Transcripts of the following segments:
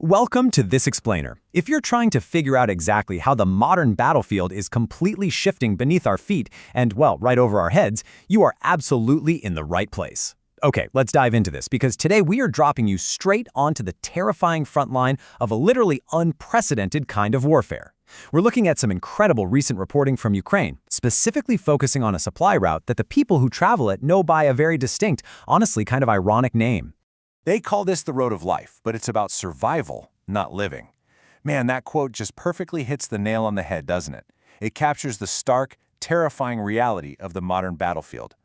Welcome to This Explainer. If you're trying to figure out exactly how the modern battlefield is completely shifting beneath our feet and, well, right over our heads, you are absolutely in the right place. Okay, let's dive into this because today we are dropping you straight onto the terrifying front line of a literally unprecedented kind of warfare. We're looking at some incredible recent reporting from Ukraine, specifically focusing on a supply route that the people who travel it know by a very distinct, honestly kind of ironic name. They call this the road of life, but it's about survival, not living. Man, that quote just perfectly hits the nail on the head, doesn't it? It captures the stark, terrifying reality of the modern battlefield.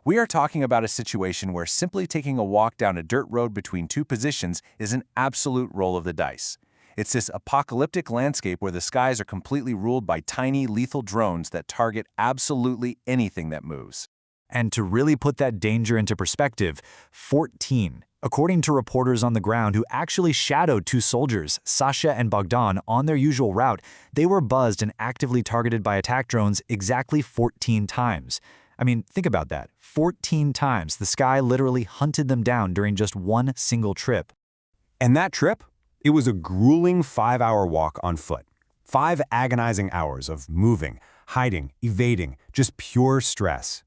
We are talking about a situation where simply taking a walk down a dirt road between two positions is an absolute roll of the dice. It's this apocalyptic landscape where the skies are completely ruled by tiny, lethal drones that target absolutely anything that moves. And to really put that danger into perspective, 14. According to reporters on the ground who actually shadowed two soldiers, Sasha and Bogdan, on their usual route, they were buzzed and actively targeted by attack drones exactly 14 times. I mean, think about that. 14 times the sky literally hunted them down during just one single trip. And that trip? It was a grueling 5-hour walk on foot. 5 agonizing hours of moving, hiding, evading, just pure stress.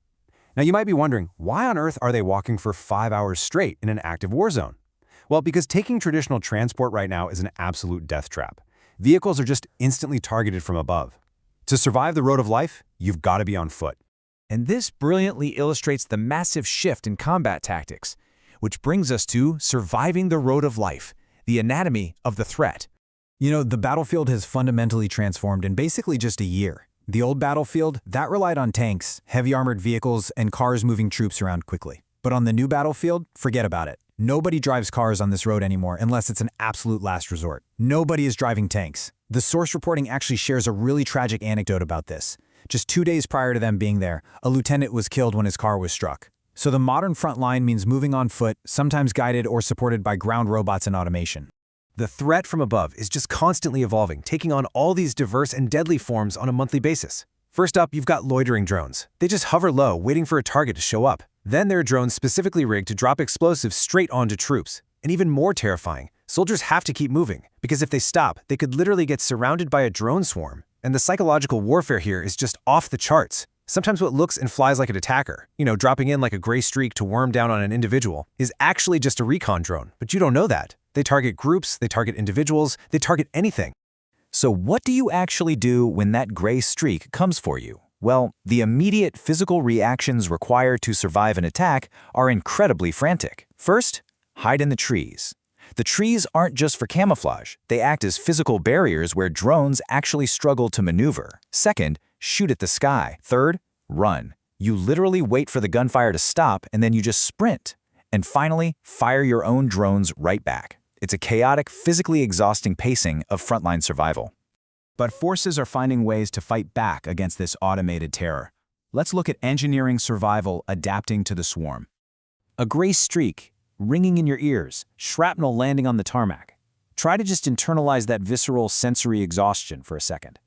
Now you might be wondering, why on earth are they walking for 5 hours straight in an active war zone? Well, because taking traditional transport right now is an absolute death trap. Vehicles are just instantly targeted from above. To survive the road of life, you've got to be on foot. And this brilliantly illustrates the massive shift in combat tactics, which brings us to surviving the road of life, the anatomy of the threat. You know, the battlefield has fundamentally transformed in basically just a year. The old battlefield, that relied on tanks, heavy armored vehicles, and cars moving troops around quickly. But on the new battlefield, forget about it. Nobody drives cars on this road anymore unless it's an absolute last resort. Nobody is driving tanks. The source reporting actually shares a really tragic anecdote about this. Just 2 days prior to them being there, a lieutenant was killed when his car was struck. So the modern front line means moving on foot, sometimes guided or supported by ground robots and automation. The threat from above is just constantly evolving, taking on all these diverse and deadly forms on a monthly basis. First up, you've got loitering drones. They just hover low, waiting for a target to show up. Then there are drones specifically rigged to drop explosives straight onto troops. And even more terrifying, soldiers have to keep moving, because if they stop, they could literally get surrounded by a drone swarm. And the psychological warfare here is just off the charts. Sometimes what looks and flies like an attacker, dropping in like a gray streak to worm down on an individual, is actually just a recon drone, but you don't know that. They target groups, they target individuals, they target anything. So what do you actually do when that gray streak comes for you? Well, the immediate physical reactions required to survive an attack are incredibly frantic. First, hide in the trees. The trees aren't just for camouflage. They act as physical barriers where drones actually struggle to maneuver. Second, shoot at the sky. Third, run. You literally wait for the gunfire to stop and then you just sprint. And finally, fire your own drones right back. It's a chaotic, physically exhausting pacing of frontline survival. But forces are finding ways to fight back against this automated terror. Let's look at engineering survival adapting to the swarm. A gray streak, ringing in your ears, shrapnel landing on the tarmac. Try to just internalize that visceral sensory exhaustion for a second.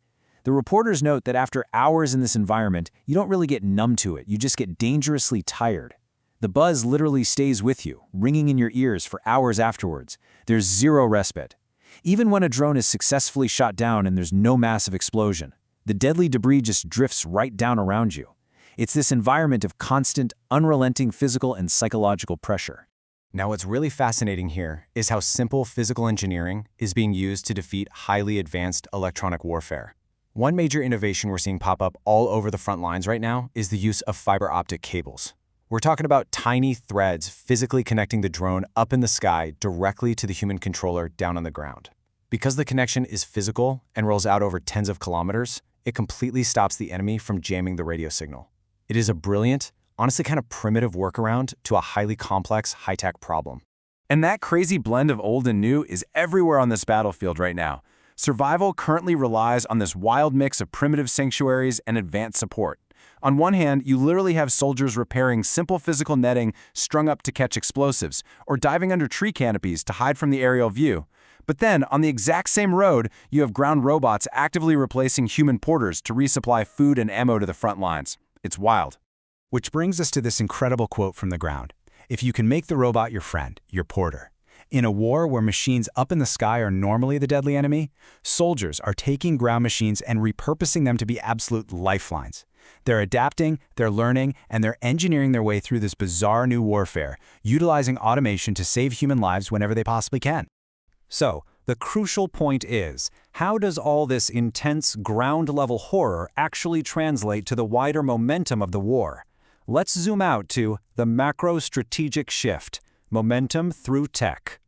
The reporters note that after hours in this environment, you don't really get numb to it, you just get dangerously tired. The buzz literally stays with you, ringing in your ears for hours afterwards. There's zero respite. Even when a drone is successfully shot down and there's no massive explosion, the deadly debris just drifts right down around you. It's this environment of constant, unrelenting physical and psychological pressure. Now what's really fascinating here is how simple physical engineering is being used to defeat highly advanced electronic warfare. One major innovation we're seeing pop up all over the front lines right now is the use of fiber-optic cables. We're talking about tiny threads physically connecting the drone up in the sky directly to the human controller down on the ground. Because the connection is physical and rolls out over tens of kilometers, it completely stops the enemy from jamming the radio signal. It is a brilliant, honestly kind of primitive workaround to a highly complex, high-tech problem. And that crazy blend of old and new is everywhere on this battlefield right now. Survival currently relies on this wild mix of primitive sanctuaries and advanced support. On one hand, you literally have soldiers repairing simple physical netting strung up to catch explosives, or diving under tree canopies to hide from the aerial view. But then, on the exact same road, you have ground robots actively replacing human porters to resupply food and ammo to the front lines. It's wild. Which brings us to this incredible quote from the ground. If you can make the robot your friend, your porter, In a war where machines up in the sky are normally the deadly enemy, soldiers are taking ground machines and repurposing them to be absolute lifelines. They're adapting, they're learning, and they're engineering their way through this bizarre new warfare, utilizing automation to save human lives whenever they possibly can. So, the crucial point is, how does all this intense ground-level horror actually translate to the wider momentum of the war? Let's zoom out to the macro-strategic shift, momentum through tech.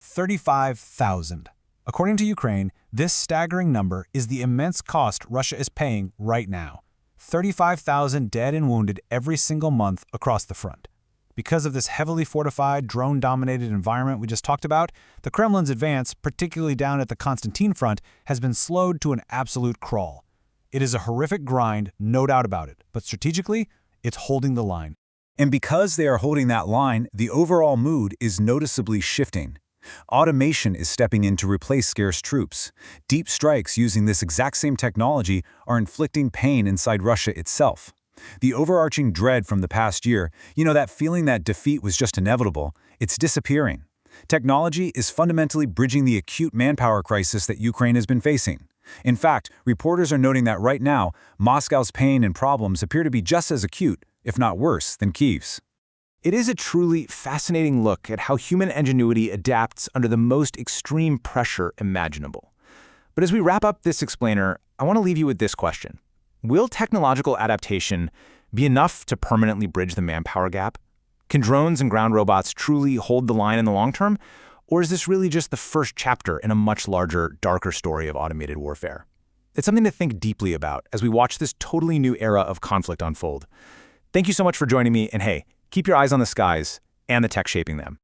35,000. According to Ukraine, this staggering number is the immense cost Russia is paying right now. 35,000 dead and wounded every single month across the front. Because of this heavily fortified, drone-dominated environment we just talked about, the Kremlin's advance, particularly down at the Constantine front, has been slowed to an absolute crawl. It is a horrific grind, no doubt about it, but strategically, it's holding the line. And because they are holding that line, the overall mood is noticeably shifting. Automation is stepping in to replace scarce troops. Deep strikes using this exact same technology are inflicting pain inside Russia itself. The overarching dread from the past year, that feeling that defeat was just inevitable, it's disappearing. Technology is fundamentally bridging the acute manpower crisis that Ukraine has been facing. In fact, reporters are noting that right now, Moscow's pain and problems appear to be just as acute, if not worse, than Kyiv's. It is a truly fascinating look at how human ingenuity adapts under the most extreme pressure imaginable. But as we wrap up this explainer, I want to leave you with this question. Will technological adaptation be enough to permanently bridge the manpower gap? Can drones and ground robots truly hold the line in the long term? Or is this really just the first chapter in a much larger, darker story of automated warfare? It's something to think deeply about as we watch this totally new era of conflict unfold. Thank you so much for joining me, and hey, keep your eyes on the skies and the tech shaping them.